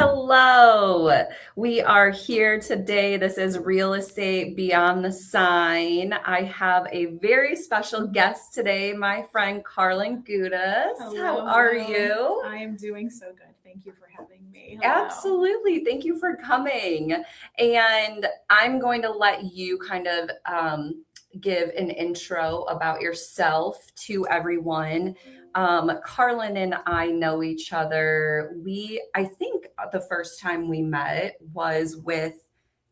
Hello. We are here today. This is Real Estate Beyond the Sign. I have a very special guest today, my friend Carlyn Goudas. How are you? I am doing so good. Thank you for having me. Hello. Absolutely. Thank you for coming. And I'm going to let you kind of give an intro about yourself to everyone. Carlyn and I know each other. I think the first time we met was with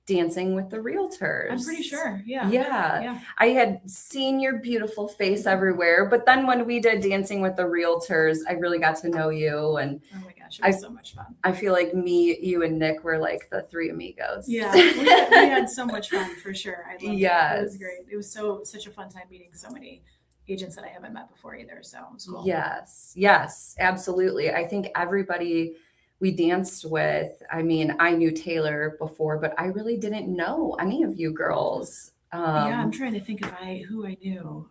Dancing with the Realtors. I'm pretty sure. Yeah. Yeah. I had seen your beautiful face everywhere, but then when we did Dancing with the Realtors, I really got to know you. And oh my gosh, it was so much fun. I feel like me, you, and Nick were like the three amigos. Yeah, we had so much fun for sure. I loved it. Yes. It was great. It was such a fun time meeting so many agents that I haven't met before either. So it was cool. Yes, absolutely. I think everybody we danced with, I mean, I knew Taylor before, but I really didn't know any of you girls. Yeah, I'm trying to think of who I knew.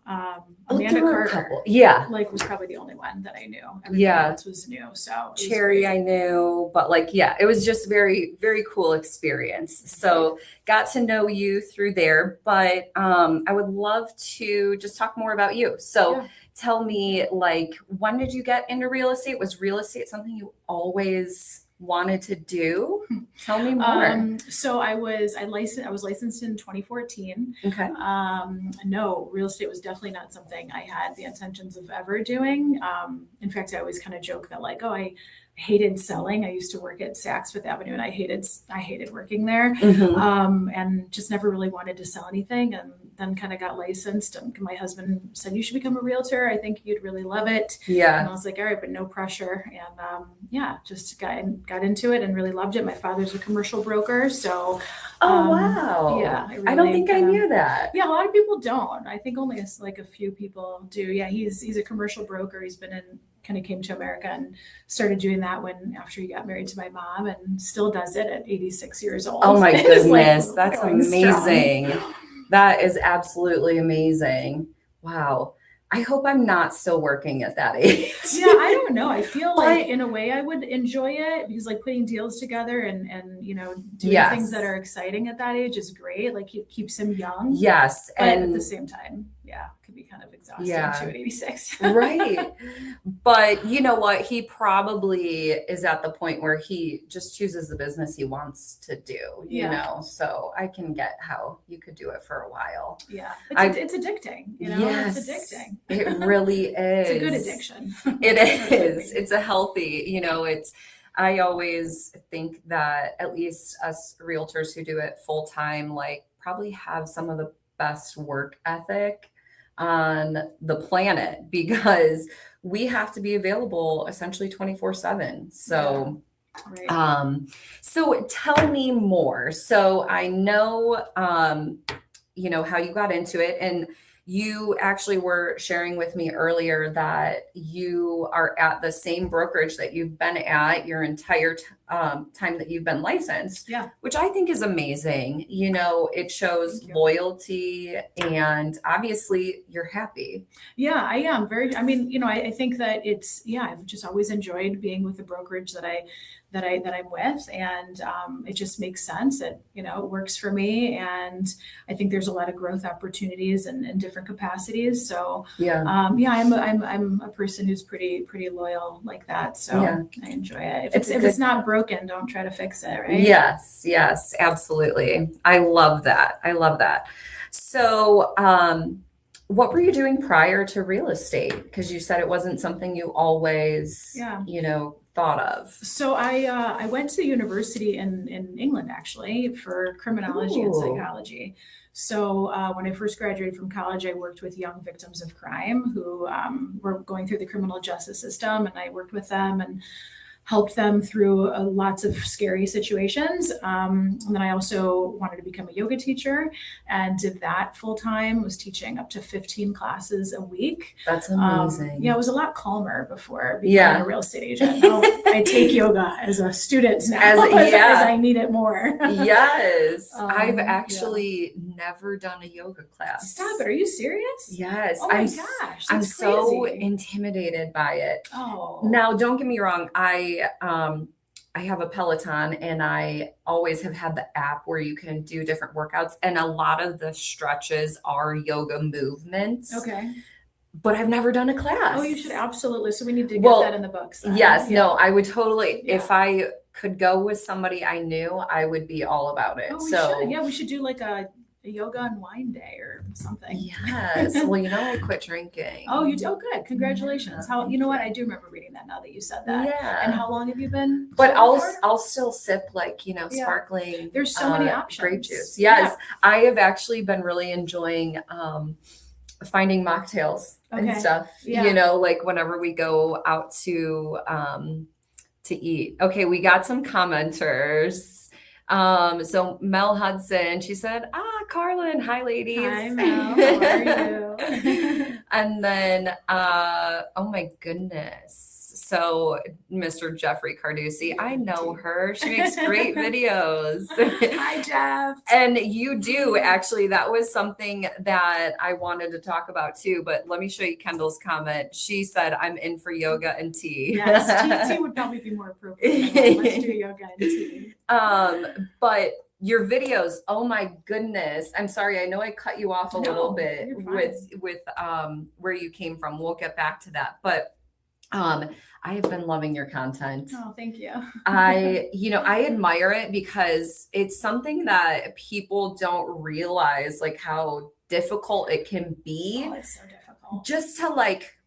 Amanda Carter. Was probably the only one that I knew. Everybody else was new. So Cherry I knew, but it was just very, very cool experience. So got to know you through there, but I would love to just talk more about you. So tell me, when did you get into real estate? Was real estate something you always wanted to do? Tell me more. So I was licensed in 2014. Okay. No, real estate was definitely not something I had the intentions of ever doing. In fact, I always kind of joke that I hated selling. I used to work at Saks Fifth Avenue and I hated working there. Mm-hmm. And just never really wanted to sell anything. And then kind of got licensed, and my husband said, "You should become a realtor. I think you'd really love it." Yeah. And I was like, all right, but no pressure. And just got into it and really loved it. My father's a commercial broker. So wow. Yeah. I don't think I knew that. Yeah, a lot of people don't. I think only a few people do. Yeah, he's a commercial broker. He's been kind of came to America and started doing that after he got married to my mom, and still does it at 86 years old. Oh my goodness. That's amazing. Strong. That is absolutely amazing. Wow. I hope I'm not still working at that age. Yeah, I don't know. I feel like in a way I would enjoy it, because putting deals together and doing things that are exciting at that age is great. It keeps him young. Yes. But at the same time, could be kind of exhausting too at 86. Right. But you know what? He probably is at the point where he just chooses the business he wants to do, you know? So I can get how you could do it for a while. Yeah. It's addicting, Yes, it's addicting. It really is. It's a good addiction. It is. It's a healthy, I always think that at least us realtors who do it full time, probably have some of the best work ethic on the planet, because we have to be available essentially 24/7. So, so tell me more. So I know, how you got into it, and you actually were sharing with me earlier that you are at the same brokerage that you've been at your entire time that you've been licensed. Yeah. Which I think is amazing. It shows loyalty, and obviously you're happy. Yeah, I am I think that I've just always enjoyed being with the brokerage that I'm with, and it just makes sense. It works for me, and I think there's a lot of growth opportunities in different capacities. So I'm a person who's pretty loyal like that. So I enjoy it. If it's not broken, don't try to fix it, right? Yes, absolutely. I love that. So what were you doing prior to real estate? Because you said it wasn't something you always thought of. So I went to university in England, actually, for criminology and psychology. So when I first graduated from college, I worked with young victims of crime who were going through the criminal justice system, and I worked with them and helped them through lots of scary situations. And then I also wanted to become a yoga teacher and did that full time, was teaching up to 15 classes a week. That's amazing. It was a lot calmer before becoming a real estate agent. Now I take yoga as a student now as I need it more. Yes. I've actually never done a yoga class. Stop it. Are you serious? Yes. Oh my gosh. I'm so intimidated by it. Oh. Now, don't get me wrong. I I have a Peloton, and I always have had the app where you can do different workouts, and a lot of the stretches are yoga movements. Okay. But I've never done a class. Oh, you should absolutely. So we need to get Well, that in the books then. yes, Yeah. no, I would totally, Yeah. if I could go with somebody I knew, I would be all about it. Oh, we So should. Yeah, we should do like a yoga and wine day or something. yes. Well, you know, I quit drinking. Oh, you do? Oh, good. Congratulations. Yeah, How, you know what? I do remember reading that now that you said that. Yeah. And how long have you been? But sober for? I'll still sip, like, you know, Yeah. sparkling. There's so many options. Grape juice. Yes. I have actually been really enjoying finding mocktails and Okay. stuff. Yeah. You know, like whenever we go out to eat. Okay, we got some commenters. So Mel Hudson, she said, Carlyn, hi ladies. Hi, Mel. How are you? And then, oh my goodness. So Mr. Jeffrey Carducci, I know her. She makes great videos. Hi, Jeff. And you do, actually. That was something that I wanted to talk about too. But let me show you Kendall's comment. She said, I'm in for yoga and tea. Yes, tea would probably be more appropriate. Let's do yoga and tea. But your videos, oh my goodness. I'm sorry. I know I cut you off a little bit with where you came from. We'll get back to that. But I have been loving your content. Oh, thank you. I admire it because it's something that people don't realize, like how difficult it can be. Oh, it's so difficult. Just to like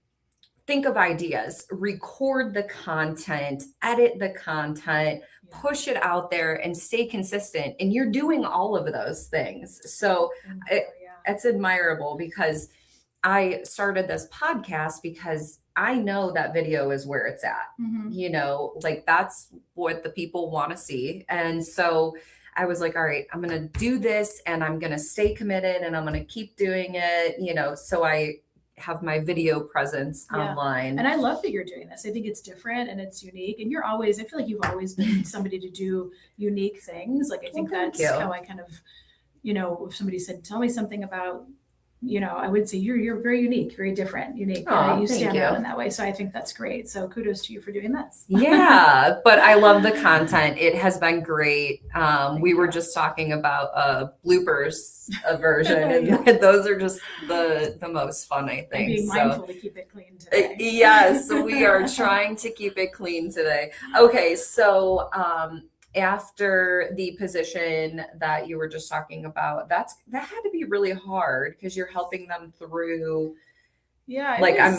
think of ideas, record the content, edit the content, push it out there and stay consistent. And you're doing all of those things. So it's admirable because I started this podcast because I know that video is where it's at. Mm-hmm. You know, like that's what the people want to see. And so I was like, all right, I'm going to do this and I'm going to stay committed and I'm going to keep doing it, you know, so I have my video presence online. And I love that you're doing this. I think it's different and it's unique. And I feel like you've always been somebody to do unique things. Like, I think that's how I kind of, you know, if somebody said, tell me something about, you know, I would say you're very unique, very different, unique. You stand out in that way. So I think that's great. So kudos to you for doing this. Yeah, but I love the content. It has been great. We were just talking about bloopers version, and those are just the most fun, I think. And being mindful to keep it clean today. Yes, we are trying to keep it clean today. Okay, so after the position that you were just talking about, that had to be really hard because you're helping them through. Yeah,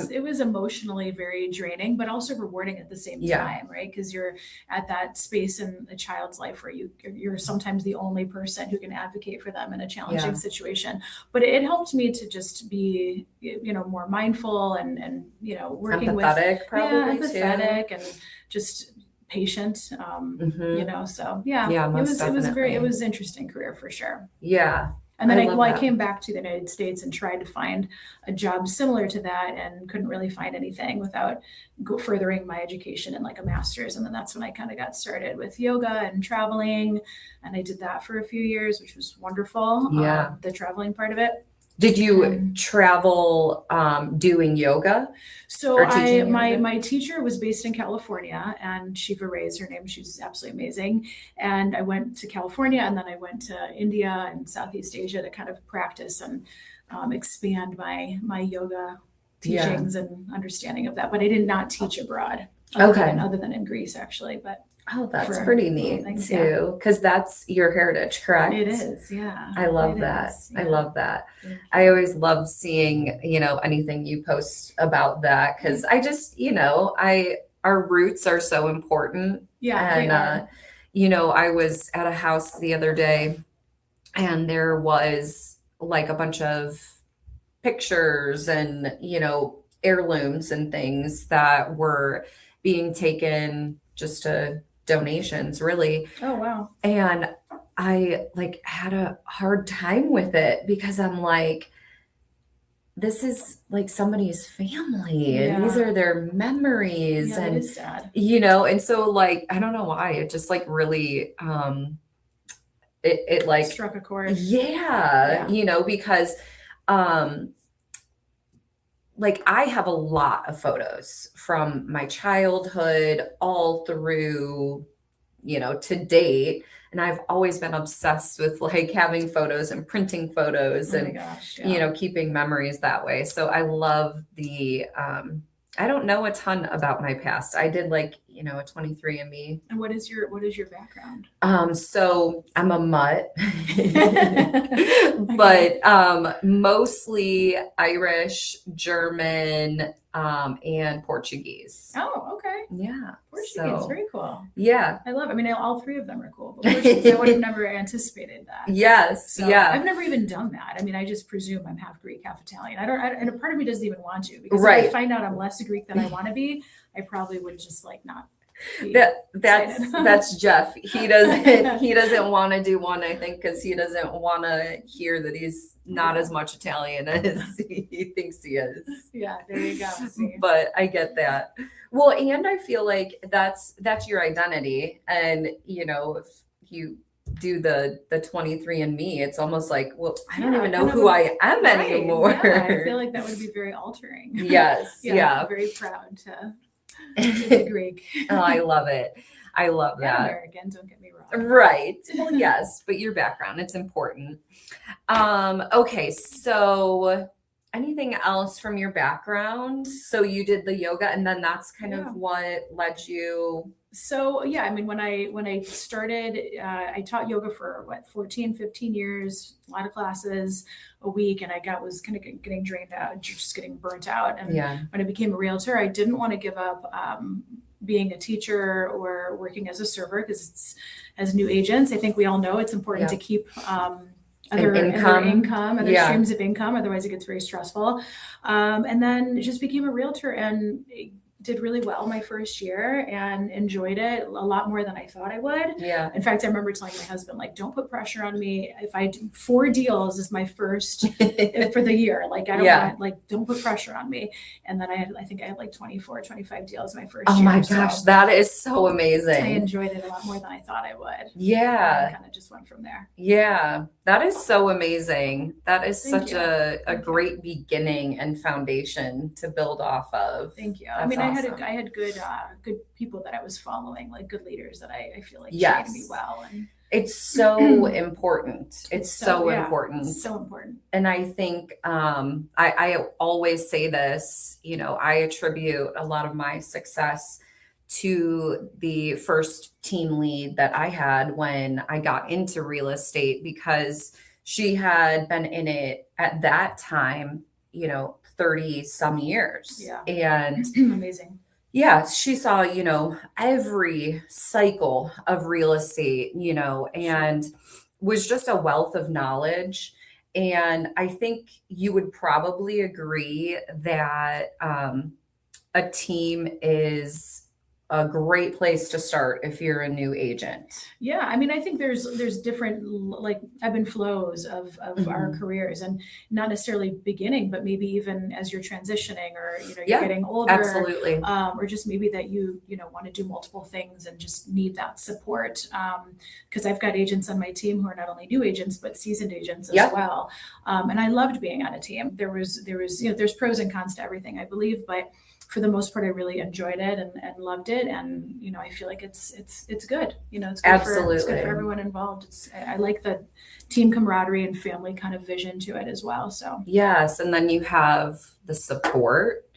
it was emotionally very draining, but also rewarding at the same time, right? Because you're at that space in a child's life where you're sometimes the only person who can advocate for them in a challenging situation. But it helped me to just be, you know, more mindful and you know, working empathetic, empathetic and just patient, you know, so it was interesting career for sure. Yeah. And then I came back to the United States and tried to find a job similar to that and couldn't really find anything without furthering my education in like a master's. And then that's when I kind of got started with yoga and traveling. And I did that for a few years, which was wonderful. Yeah. The traveling part of it. Did you travel doing yoga? So my teacher was based in California, and Shiva Ray is her name. She's absolutely amazing. And I went to California, and then I went to India and Southeast Asia to kind of practice and expand my yoga teachings and understanding of that. But I did not teach abroad, other than in Greece, actually. But that's pretty neat too, because that's your heritage, correct? It is, yeah. I love that. I love that. I always love seeing, you know, anything you post about that, because I just, you know, our roots are so important. Yeah, and you know, I was at a house the other day, and there was like a bunch of pictures and, you know, heirlooms and things that were being taken just to donations, really. Oh, wow. And I like had a hard time with it because I'm like, this is like somebody's family and these are their memories. And it is sad. You know, and so like, I don't know why, it just like really it like struck a chord. Yeah, you know, because like I have a lot of photos from my childhood all through to date. And I've always been obsessed with like having photos and printing photos Oh my and, gosh. Yeah. keeping memories that way. So I love I don't know a ton about my past. I did like, a 23andMe. And what is your background? So I'm a mutt, but mostly Irish, German, and Portuguese. Oh, okay. Yeah. Portuguese, So very cool. yeah. I love. I mean, all three of them are cool, but Portuguese, I would have never anticipated that. Yes. So Yeah. I've never even done that. I mean, I just presume I'm half Greek, half Italian. And a part of me doesn't even want to, because if I Right. find out I'm less Greek than I want to be, I probably would just like not be That's excited. that's Jeff. He doesn't want to do one, I think, because he doesn't want to hear that he's not as much Italian as he thinks he is. Yeah, there you go. See. But I get that. Well, and I feel like that's your identity. And if you do the 23andMe, it's almost like, well, I don't even know who I am Right. anymore. Yeah, I feel like that would be very altering. Yes. Yeah. I'm very proud to be Greek. Oh, I love it. I love And that. American, don't get me wrong. Right. Well, yes, but your background, it's important. Okay, so anything else from your background? So you did the yoga, and then that's kind Yeah. of what led you. So yeah, I mean, when I started, I taught yoga for 14, 15 years, a lot of classes a week, and was kind of getting drained out, just getting burnt out. And Yeah. when I became a realtor, I didn't want to give up being a teacher or working as a server, because as new agents, I think we all know it's important to keep other income, other streams of income. Otherwise, it gets very stressful. And then just became a realtor and did really well my first year and enjoyed it a lot more than I thought I would. Yeah. In fact, I remember telling my husband, like, don't put pressure on me. If I do 4 deals is my first for the year, like, I don't want, like, don't put pressure on me. And then I think I had like 24, 25 deals my first year. Oh my gosh, so that is so amazing. I enjoyed it a lot more than I thought I would. Yeah. And kind of just went from there. Yeah, that is so amazing. That is Thank such you. a Thank you. great beginning and foundation to build off of. Thank you. That's I mean, awesome. I had good people that I was following, like good leaders that I feel like Yes. trained me well. And It's so important. It's so important. so important. And I think I always say this, I attribute a lot of my success to the first team lead that I had when I got into real estate, because she had been in it at that time, 30 some years. Yeah. And Amazing. yeah, she saw, every cycle of real estate, and was just a wealth of knowledge. And I think you would probably agree that a team is a great place to start if you're a new agent. Yeah, I mean, I think there's different, like, ebb and flows of our careers, and not necessarily beginning, but maybe even as you're transitioning, or you're getting older. Absolutely. Or just maybe that you want to do multiple things and just need that support. Because I've got agents on my team who are not only new agents but seasoned agents as well. And I loved being on a team. There's pros and cons to everything, I believe, but for the most part, I really enjoyed it and loved it. And, I feel like it's good. It's good Absolutely. It's good for everyone involved. I like the team camaraderie and family kind of vision to it as well. So yes. And then you have the support,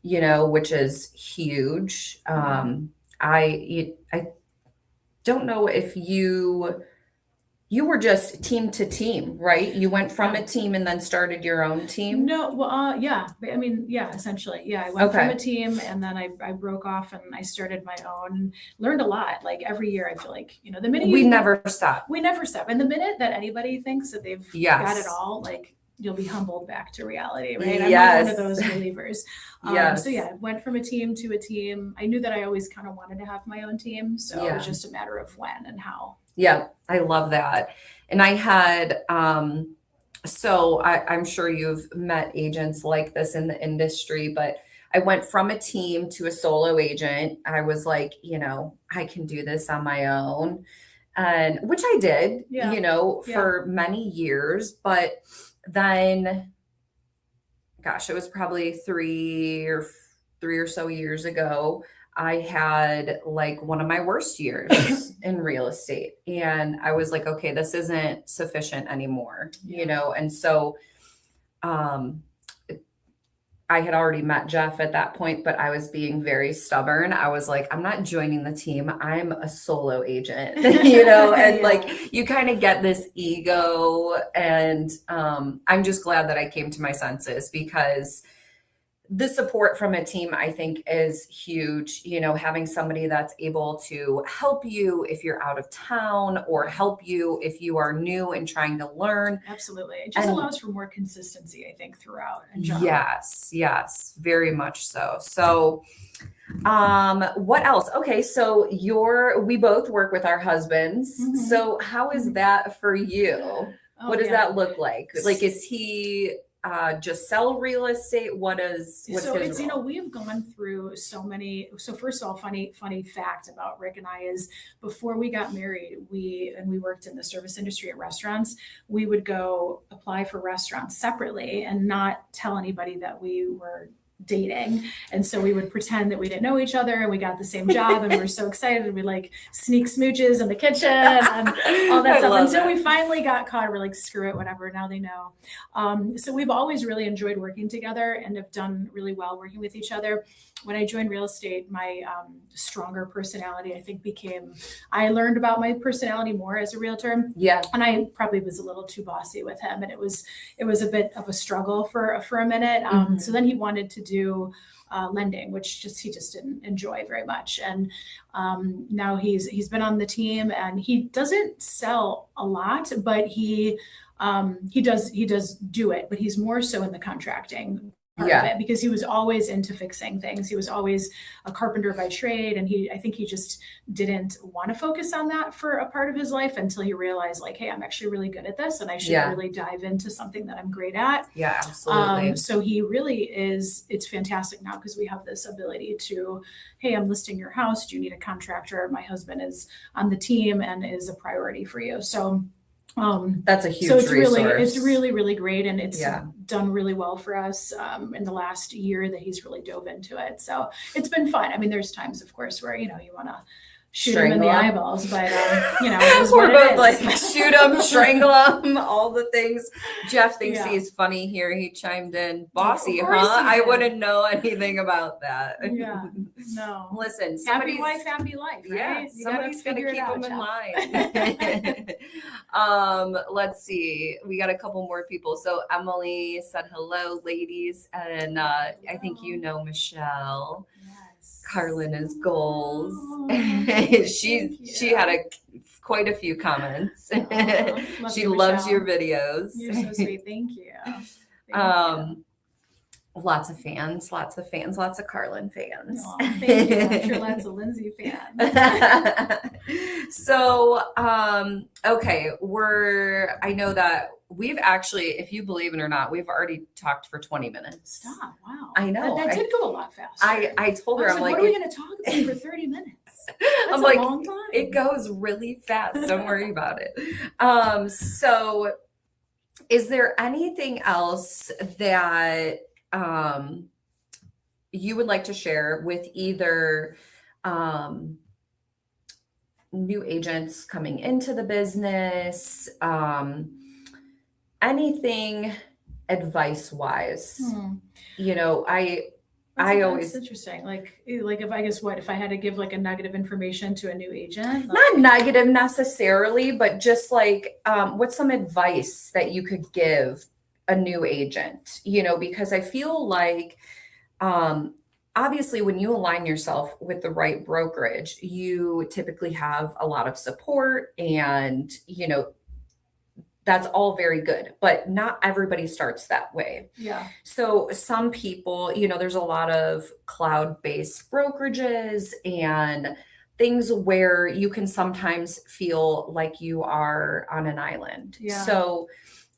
which is huge. I don't know if you were just team to team, right? You went from a team and then started your own team? No, well, yeah. I mean, yeah, essentially. Yeah, I went from a team, and then I broke off and I started my own, learned a lot. Like, every year I feel like, the minute we never stop. We never stop. And the minute that anybody thinks that they've got it all, like, you'll be humbled back to reality, right? I'm not one of those believers. So yeah, I went from a team to a team. I knew that I always kind of wanted to have my own team. So it was just a matter of when and how. Yeah, I love that. And I had, so I'm sure you've met agents like this in the industry, but I went from a team to a solo agent. I was like, I can do this on my own. And which I did, for many years. But then, gosh, it was probably three or so years ago. I had like one of my worst years in real estate. And I was like, okay, this isn't sufficient anymore, you know? And so, um, I had already met Jeff at that point, but I was being very stubborn. I was like, I'm not joining the team. I'm a solo agent, you know, and like you kind of get this ego. And I'm just glad that I came to my senses because the support from a team, I think, is huge. You know, having somebody that's able to help you if you're out of town or help you if you are new and trying to learn. Absolutely. It just allows for more consistency, I think, throughout. Yes, very much so. So, what else? Okay, so we both work with our husbands. Mm-hmm. So how is that for you? What does that look like? Like, is he just sell real estate? What's his it's, role? we've gone through so many. So first of all, funny fact about Rick and I is before we got married, we worked in the service industry at restaurants. We would go apply for restaurants separately and not tell anybody that we were dating. And so we would pretend that we didn't know each other and we got the same job and we were so excited. We'd like sneak smooches in the kitchen and all that stuff until we finally got caught. We're like, screw it, whatever. Now they know. So we've always really enjoyed working together and have done really well working with each other. When I joined real estate, my stronger personality, I think, I learned about my personality more as a realtor. Yeah. And I probably was a little too bossy with him. And it was a bit of a struggle for a minute. So then he wanted to do lending, which he just didn't enjoy very much. And now he's been on the team and he doesn't sell a lot, but he does do it, but he's more so in the contracting part of it because he was always into fixing things. He was always a carpenter by trade. And I think he just didn't want to focus on that for a part of his life until he realized like, hey, I'm actually really good at this and I should really dive into something that I'm great at. Yeah, absolutely. So he really is, it's fantastic now because we have this ability to, hey, I'm listing your house. Do you need a contractor? My husband is on the team and is a priority for you. So that's a huge resource. It's really, really great. And it's done really well for us in the last year that he's really dove into it. So it's been fun. I mean, there's times, of course, where, you want to shoot him in the eyeballs, but we're both like shoot him, strangle him, all the things. Jeff thinks he's funny here. He chimed in, bossy, huh? I wouldn't know anything about that. Yeah, no. Listen, happy wife, happy life. Right? Yeah, somebody's gonna keep him in line. Let's see. We got a couple more people. So Emily said hello, ladies, and I think Michelle. Carlyn is goals. She had quite a few comments. She loves your videos. You're so sweet. Thank you. Lots of fans, lots of Carlyn fans. Thank you. I'm sure lots of Lindsay fans. So, okay, I know that we've actually, if you believe it or not, we've already talked for 20 minutes. Stop. Wow. I know. That did go a lot faster. I told her, I'm like, what are we going to talk about for 30 minutes? That's I'm like, a long time. It goes really fast. Don't worry about it. So is there anything else that you would like to share with either new agents coming into the business, anything advice wise? That's interesting. Like if I had to give like a nugget of information to a new agent, not negative necessarily, but just like, what's some advice that you could give a new agent, because I feel like, obviously when you align yourself with the right brokerage, you typically have a lot of support and, that's all very good, but not everybody starts that way. Yeah. So some people, there's a lot of cloud-based brokerages and things where you can sometimes feel like you are on an island. Yeah. So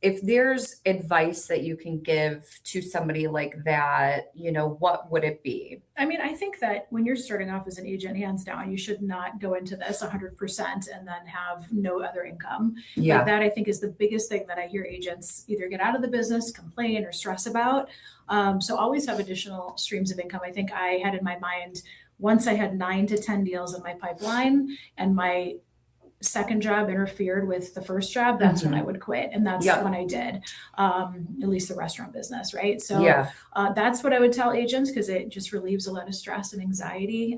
if there's advice that you can give to somebody like that, what would it be? I mean, I think that when you're starting off as an agent, hands down, you should not go into this 100% and then have no other income. Yeah. Like that, I think, is the biggest thing that I hear agents either get out of the business, complain, or stress about. So always have additional streams of income. I think I had in my mind once I had 9 to 10 deals in my pipeline and my second job interfered with the first job, that's when I would quit. And that's Yep. when I did, at least the restaurant business, right? So Yeah. that's what I would tell agents, because it just relieves a lot of stress and anxiety.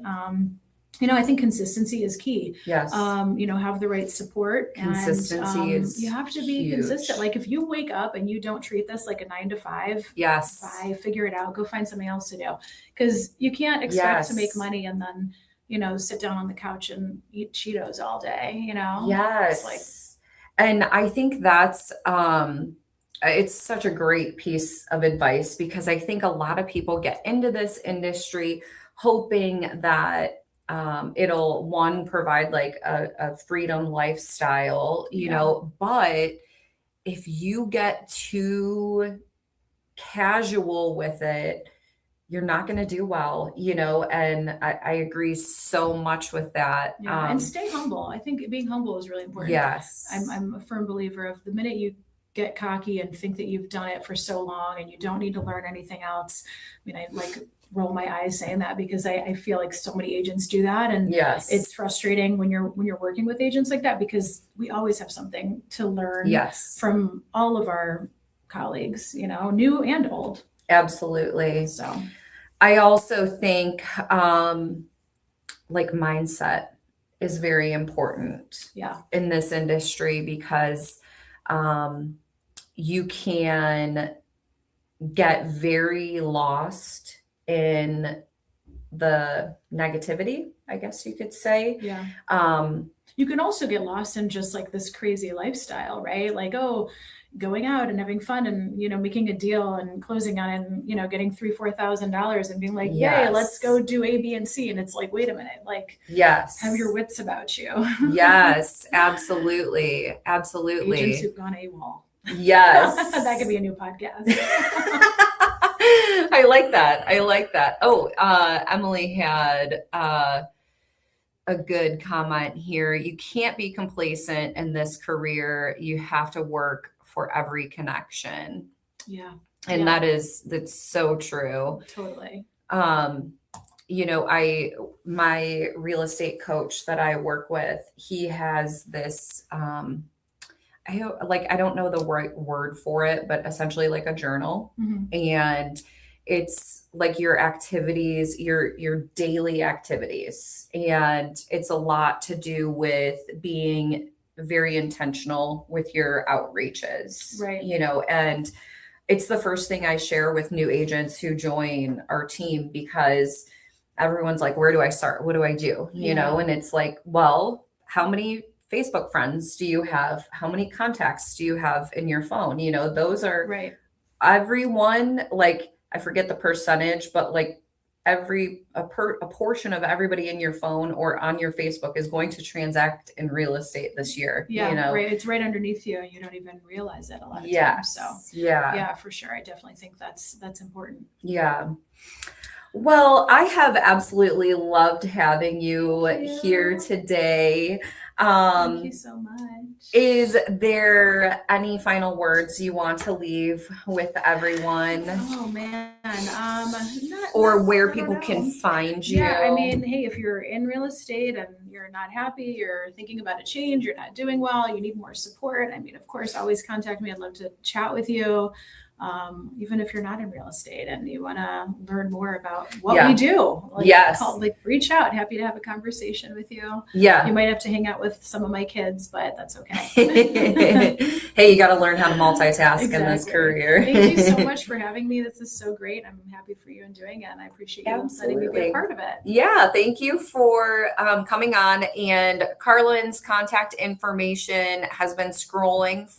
I think consistency is key. Yes. Have the right support. Consistency and is you have to be huge. consistent. Like if you wake up and you don't treat this like a 9 to 5, Yes. bye, figure it out, go find something else to do. Because you can't expect to make money and then, sit down on the couch and eat Cheetos all day, Yes. And I think that's, it's such a great piece of advice, because I think a lot of people get into this industry hoping that it'll provide like a freedom lifestyle, but if you get too casual with it, you're not going to do well, and I agree so much with that. Yeah, and stay humble. I think being humble is really important. Yes. I'm a firm believer of the minute you get cocky and think that you've done it for so long and you don't need to learn anything else. I roll my eyes saying that, because I feel like so many agents do that. And yes, it's frustrating when you're working with agents like that, because we always have something to learn from all of our colleagues, new and old. Absolutely. So I also think like mindset is very important in this industry, because you can get very lost in the negativity, I guess you could say. Yeah. You can also get lost in just like this crazy lifestyle, right? Like, going out and having fun and, making a deal and closing on it and, getting $3,000-4,000 and being like, yay, let's go do A, B, and C. And it's like, wait a minute, like, have your wits about you. Yes, absolutely. Absolutely. Agents who've gone AWOL. Yes. That could be a new podcast. I like that. Oh, Emily had a good comment here. You can't be complacent in this career. You have to work for every connection. Yeah. And that's so true. Totally. My real estate coach that I work with, he has this, I don't know the right word for it, but essentially like a journal. And it's like your activities, your daily activities. And it's a lot to do with being very intentional with your outreaches, right? And it's the first thing I share with new agents who join our team, because everyone's like, where do I start? What do I do? And it's like, well, how many Facebook friends do you have? How many contacts do you have in your phone? Those are everyone, like, I forget the percentage, but like a portion of everybody in your phone or on your Facebook is going to transact in real estate this year. Right. It's right underneath you and you don't even realize it a lot of times. So yeah, for sure. I definitely think that's important. Yeah. Well, I have absolutely loved having you here today. Thank you so much. Is there any final words you want to leave with everyone? Oh man. Or where people can find you? Yeah, hey, if you're in real estate and you're not happy, you're thinking about a change, you're not doing well, you need more support, of course, always contact me. I'd love to chat with you. Even if you're not in real estate and you want to learn more about what we do, reach out. Happy to have a conversation with you. You might have to hang out with some of my kids, but that's okay. Hey, you got to learn how to multitask in this career. Thank you so much for having me. This is so great. I'm happy for you and doing it, and I appreciate you letting me be a part of it. Yeah, thank you for coming on. And Carlyn's contact information has been scrolling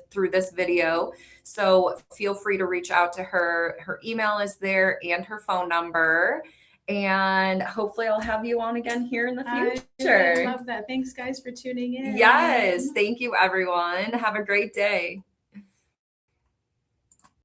through this video. So feel free to reach out to her. Her email is there and her phone number. And hopefully I'll have you on again here in the future. I love that. Thanks, guys, for tuning in. Yes. Thank you, everyone. Have a great day.